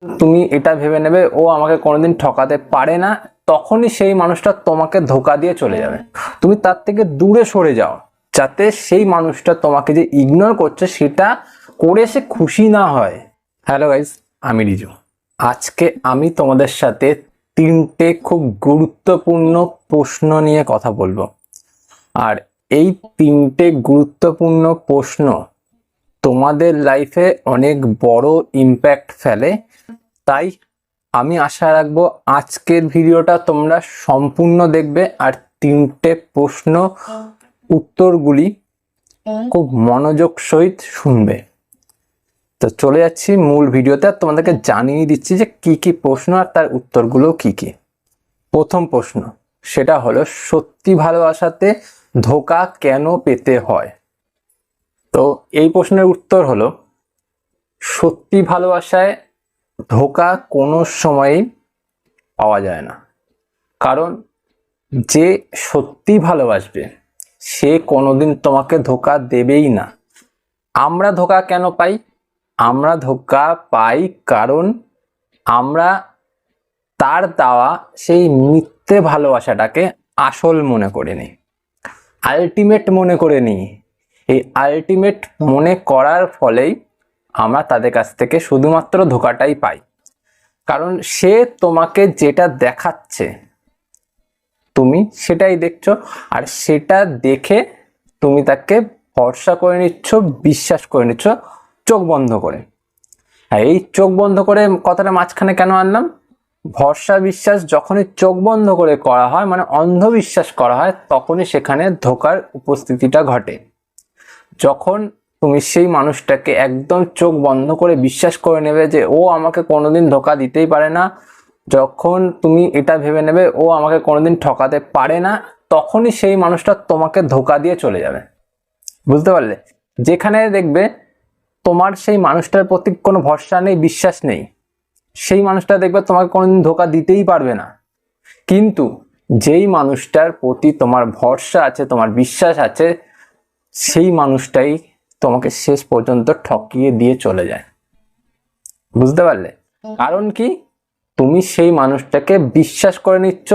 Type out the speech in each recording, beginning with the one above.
তুমি এটা ভেবে নেবে ও আমাকে কোনোদিন ঠকাতে পারে না, তখনই সেই মানুষটা তোমাকে ধোকা দিয়ে চলে যাবে। তুমি তার থেকে দূরে সরে যাও, যাতে সেই মানুষটা তোমাকে যে ইগনোর করছে সেটা করে সে খুশি না হয়। হ্যালো গাইস, আমি রিজু। আজকে আমি তোমাদের সাথে তিনটে খুব গুরুত্বপূর্ণ প্রশ্ন নিয়ে কথা বলবো। আর এই তিনটে গুরুত্বপূর্ণ প্রশ্ন তোমাদের লাইফে অনেক বড় ইম্প্যাক্ট ফেলে। তাই আমি আশা রাখবো আজকের ভিডিওটা তোমরা সম্পূর্ণ দেখবে আর তিনটে প্রশ্ন উত্তরগুলি খুব মনোযোগ সহিত শুনবে। তো চলে যাচ্ছি মূল ভিডিওতে, আর তোমাদেরকে জানিয়ে দিচ্ছি যে কি কি প্রশ্ন আর তার উত্তরগুলো কি কি। প্রথম প্রশ্ন, সেটা হলো সত্যি ভালোবাসাতে ধোঁকা কেন পেতে হয়? তো এই প্রশ্নের উত্তর হলো, সত্যি ভালোবাসায় ধোঁকা কোনো সময়ই পাওয়া যায় না। কারণ যে সত্যি ভালোবাসবে সে কোনোদিন তোমাকে ধোঁকা দেবেই না। আমরা ধোঁকা কেন পাই? আমরা ধোঁকা পাই কারণ আমরা তার দেওয়া সেই মিথ্যে ভালোবাসাটাকে আসল মনে করে নিই, আলটিমেট মনে করে নিই। এই আলটিমেট মনে করার ফলেই আমরা তাদের কাছ থেকে শুধুমাত্র ধোঁকাটাই পাই। কারণ সে তোমাকে যেটা দেখাচ্ছে তুমি সেটাই দেখছো, আর সেটা দেখে তুমি তাকে ভরসা করে নিচ্ছ, বিশ্বাস করে নিচ্ছ চোখ বন্ধ করে। আর এই চোখ বন্ধ করে কথাটা মাঝখানে কেন আনলাম? ভরসা বিশ্বাস যখনই চোখ বন্ধ করে করা হয়, মানে অন্ধবিশ্বাস করা হয়, তখনই সেখানে ধোঁকার উপস্থিতিটা ঘটে। যখন তুমি সেই মানুষটাকে একদম চোখ বন্ধ করে বিশ্বাস করে নেবে যে ও আমাকে কোনোদিন ধোঁকা দিতেই পারে না, যখন তুমি এটা ভেবে নেবে ও আমাকে কোনোদিন ঠকাতে পারে না, তখনই সেই মানুষটা তোমাকে ধোঁকা দিয়ে চলে যাবে। বুঝতে পারলে? যেখানে দেখবে তোমার সেই মানুষটার প্রতি কোনো ভরসা নেই, বিশ্বাস নেই, সেই মানুষটা দেখবে তোমাকে কোনোদিন ধোঁকা দিতেই পারবে না। কিন্তু যেই মানুষটার প্রতি তোমার ভরসা আছে, তোমার বিশ্বাস আছে, সেই মানুষটাই তোমাকে শেষ পর্যন্ত ঠকিয়ে দিয়ে চলে যায়। বুঝতে পারলে? কারণ কি? তুমি সেই মানুষটাকে বিশ্বাস করে নিচ্ছ,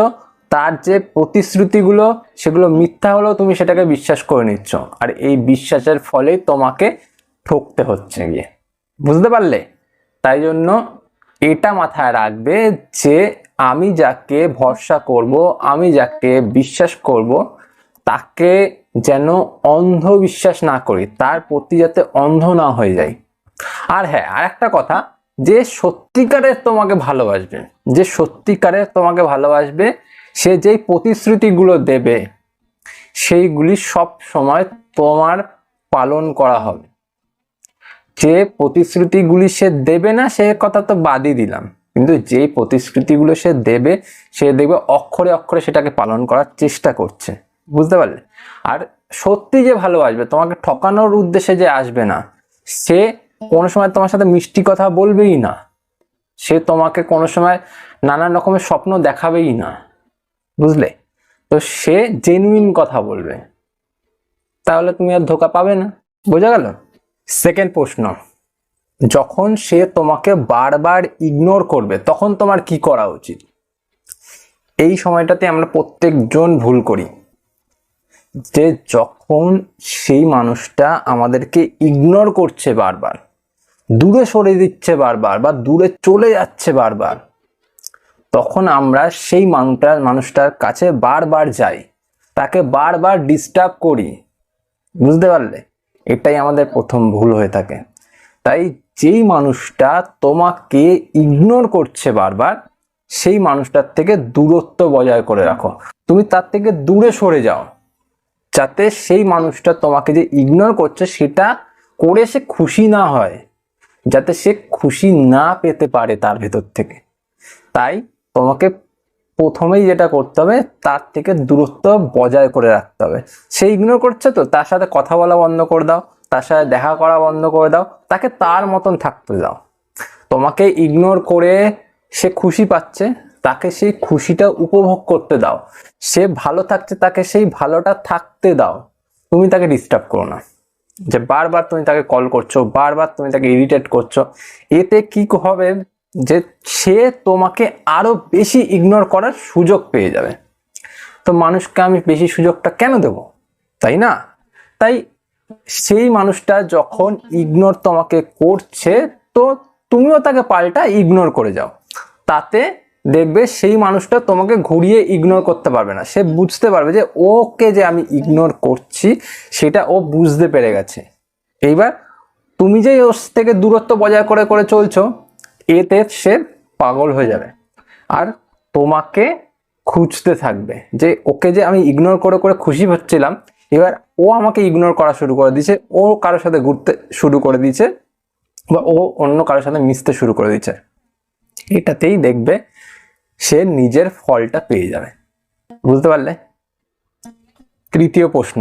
তার যে প্রতিশ্রুতিগুলো সেগুলো মিথ্যা হলেও তুমি সেটাকে বিশ্বাস করে নিচ্ছ, আর এই বিশ্বাসের ফলেই তোমাকে ঠকতে হচ্ছে গিয়ে। বুঝতে পারলে? তাই জন্য এটা মাথায় রাখবে যে আমি যাকে ভরসা করব, আমি যাকে বিশ্বাস করব, তাকে যেন অন্ধ বিশ্বাস না করি, তার প্রতি যাতে অন্ধ না হয়ে যায়। আর হ্যাঁ, আর একটা কথা, যে সত্যিকারের তোমাকে ভালোবাসবে, যে সত্যিকারের তোমাকে ভালোবাসবে, সে যেই প্রতিশ্রুতিগুলো দেবে সেইগুলি সব সময় তোমার পালন করা হবে। যে প্রতিশ্রুতিগুলি সে দেবে না সে কথা তো বাদই দিলাম, কিন্তু যে প্রতিশ্রুতিগুলো সে দেবে সে দেখবে অক্ষরে অক্ষরে সেটাকে পালন করার চেষ্টা করছে। বুঝতে পারলে? আর সত্যি যে ভালোবাসবে, তোমাকে ঠকানোর উদ্দেশ্যে যে আসবে না, সে কোনো সময় তোমার সাথে মিষ্টি কথা বলবেই না, সে তোমাকে কোনো সময় নানান রকমের স্বপ্ন দেখাবেই না। বুঝলে? তো সে জেনুইন কথা বলবে, তাহলে তুমি আর ধোঁকা পাবে না। বোঝা গেল? সেকেন্ড প্রশ্ন, যখন সে তোমাকে বারবার ইগনোর করবে তখন তোমার কি করা উচিত? এই সময়টাতে আমরা প্রত্যেকজন ভুল করি, যে যখন সেই মানুষটা আমাদেরকে ইগনোর করছে বারবার, দূরে সরে দিচ্ছে বারবার, বা দূরে চলে যাচ্ছে বারবার, তখন আমরা সেই মানুষটার কাছে বারবার যাই, তাকে বারবার ডিস্টার্ব করি। বুঝতে পারলে? এটাই আমাদের প্রথম ভুল হয়ে থাকে। তাই যেই মানুষটা তোমাকে ইগনোর করছে বারবার, সেই মানুষটার থেকে দূরত্ব বজায় করে রাখো, তুমি তার থেকে দূরে সরে যাও, যাতে সেই মানুষটা তোমাকে যে ইগনোর করছে সেটা করে সে খুশি না হয়, যাতে সে খুশি না পেতে পারে তার ভেতর থেকে। তাই তোমাকে প্রথমেই যেটা করতে হবে, তার থেকে দূরত্ব বজায় করে রাখতে হবে। সে ইগনোর করছে তো তার সাথে কথা বলা বন্ধ করে দাও, তার সাথে দেখা করা বন্ধ করে দাও, তাকে তার মতন থাকতে দাও। তোমাকে ইগনোর করে সে খুশি পাচ্ছে, তাকে সেই খুশিটা উপভোগ করতে দাও। সে ভালো থাকছে, তাকে সেই ভালোটা থাকতে দাও। তুমি তাকে ডিস্টার্ব করো না, যে বারবার তুমি তাকে কল করছো, বারবার তুমি তাকে ইরিটেট করছো। এতে কি হবে? যে সে তোমাকে আরো বেশি ইগনোর করার সুযোগ পেয়ে যাবে। তো মানুষকে আমি বেশি সুযোগটা কেন দেব, তাই না? তাই সেই মানুষটা যখন ইগনোর তোমাকে করছে, তো তুমিও তাকে পাল্টা ইগনোর করে যাও। তাতে দেখবে সেই মানুষটা তোমাকে ঘুরিয়ে ইগনোর করতে পারবে না। সে বুঝতে পারবে যে ওকে যে আমি ইগনোর করছি সেটা ও বুঝতে পেরে গেছে। এইবার তুমি যে ওর থেকে দূরত্ব বজায় করে করে চলছো, এতে সে পাগল হয়ে যাবে আর তোমাকে খুঁজতে থাকবে যে ওকে যে আমি ইগনোর করে করে খুশি হচ্ছিলাম, এবার ও আমাকে ইগনোর করা শুরু করে দিয়েছে, ও কারোর সাথে ঘুরতে শুরু করে দিয়েছে বা ও অন্য কারোর সাথে মিশতে শুরু করে দিয়েছে। এটাতেই দেখবে সে নিজের ফলটা পেয়ে যাবে। বুঝতে পারলে? তৃতীয় প্রশ্ন,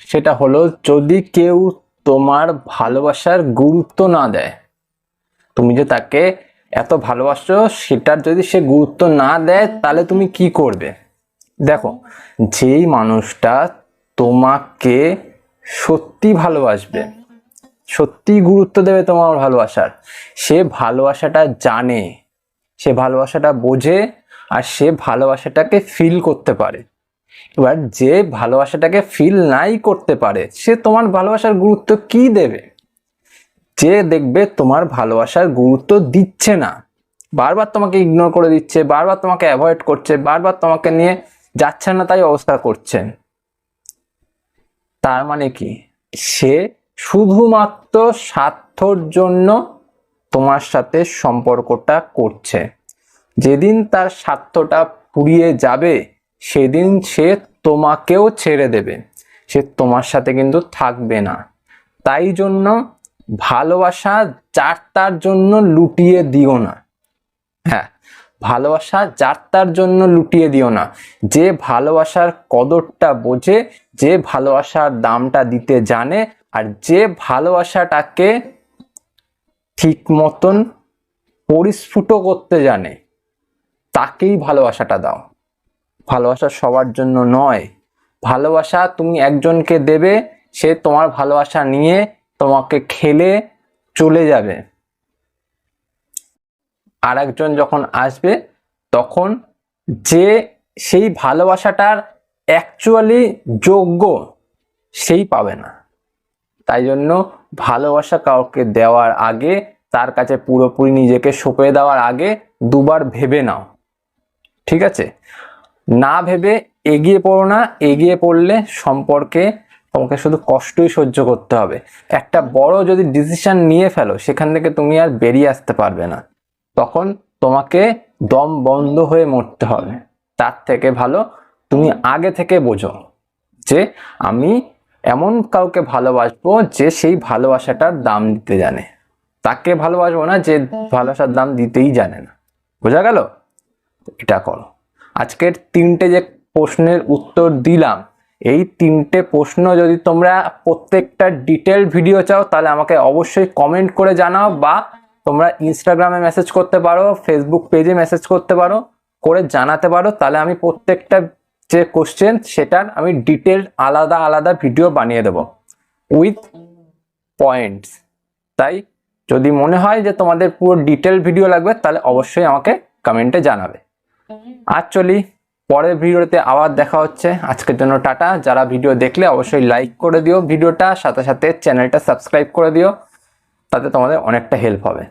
সেটা হলো যদি কেউ তোমার ভালোবাসার গুরুত্ব না দেয়, তুমি যে তাকে এত ভালোবাসো সেটার যদি সে গুরুত্ব না দেয় তাহলে তুমি কি করবে? দেখো, যেই মানুষটা তোমাকে সত্যি ভালোবাসবে, সত্যি গুরুত্ব দেবে তোমার ভালোবাসার, সে ভালোবাসাটা জানে, সে ভালোবাসাটা বোঝে আর সে ভালোবাসাটাকে ফিল করতে পারে। এবার যে ভালোবাসাটাকে ফিল নাই করতে পারে সে তোমার ভালোবাসার গুরুত্ব কি দেবে? যে দেখবে তোমার ভালোবাসার গুরুত্ব দিচ্ছে না, বারবার তোমাকে ইগনোর করে দিচ্ছে, বারবার তোমাকে অ্যাভয়েড করছে, বারবার তোমাকে নিয়ে যাচ্ছে না তাই অবস্থা করছেন, তার মানে কি সে শুধুমাত্র স্বার্থর জন্য তোমার সাথে সম্পর্কটা করছে। যেদিন তার স্বার্থটা ফুরিয়ে যাবে সেদিন সে তোমাকেও ছেড়ে দেবে, সে তোমার সাথে কিন্তু থাকবে না। তাই জন্য ভালোবাসা যার তার জন্য লুটিয়ে দিও না। হ্যাঁ, ভালোবাসা যার তার জন্য লুটিয়ে দিও না। যে ভালোবাসার কদরটা বোঝে, যে ভালোবাসার দামটা দিতে জানে, আর যে ভালোবাসাটাকে ঠিক মতন পরিস্ফুট করতে জানে, তাকেই ভালোবাসাটা দাও। ভালোবাসা সবার জন্য নয়। ভালোবাসা তুমি একজনকে দেবে, সে তোমার ভালোবাসা নিয়ে তোমাকে খেলে চলে যাবে। আর একজন যখন আসবে তখন যে সেই ভালোবাসাটার অ্যাকচুয়ালি যোগ্য সেই পাবে না। তাই জন্য ভালোবাসা কাউকে দেওয়ার আগে, তার কাছে পুরোপুরি নিজেকে সঁপে দেওয়ার আগে দুবার ভেবে নাও, ঠিক আছে? না ভেবে এগিয়ে পড়ো না। এগিয়ে পড়লে সম্পর্কে তোমাকে শুধু কষ্টই সহ্য করতে হবে। একটা বড় যদি ডিসিশন নিয়ে ফেলো সেখান থেকে তুমি আর বেরিয়ে আসতে পারবে না, তখন তোমাকে দম বন্ধ হয়ে মরতে হবে। তার থেকে ভালো তুমি আগে থেকে বোঝো যে আমি এমন কাউকে ভালোবাসবো যে সেই ভালোবাসাটার দাম দিতে জানে, তাকে ভালোবাসবো না যে ভালোবাসার দাম দিতেই জানে না। বোঝা গেল? এটা করো। আজকের 3টে যে প্রশ্নের উত্তর দিলাম, এই 3টে প্রশ্ন যদি তোমরা প্রত্যেকটা ডিটেল ভিডিও চাও তাহলে আমাকে অবশ্যই কমেন্ট করে জানাও, বা তোমরা ইনস্টাগ্রামে মেসেজ করতে পারো, ফেসবুক পেজে মেসেজ করতে পারো, করে জানাতে পারো। তাহলে আমি প্রত্যেকটা যে কোশ্চেন সেটার আমি ডিটেল আলাদা আলাদা ভিডিও বানিয়ে দেব উইথ পয়েন্টস। তাই যদি মনে হয় যে তোমাদের পুরো ডিটেল ভিডিও লাগবে তাহলে অবশ্যই আমাকে কমেন্টে জানাবে। আজ চলি, পরের ভিডিওতে আবার দেখা হচ্ছে। আজকের জন্য টাটা। যারা ভিডিও দেখলে অবশ্যই লাইক করে দিও ভিডিওটা, সাথে সাথে চ্যানেলটা সাবস্ক্রাইব করে দিও, তাতে তোমাদের অনেকটা হেল্প হবে।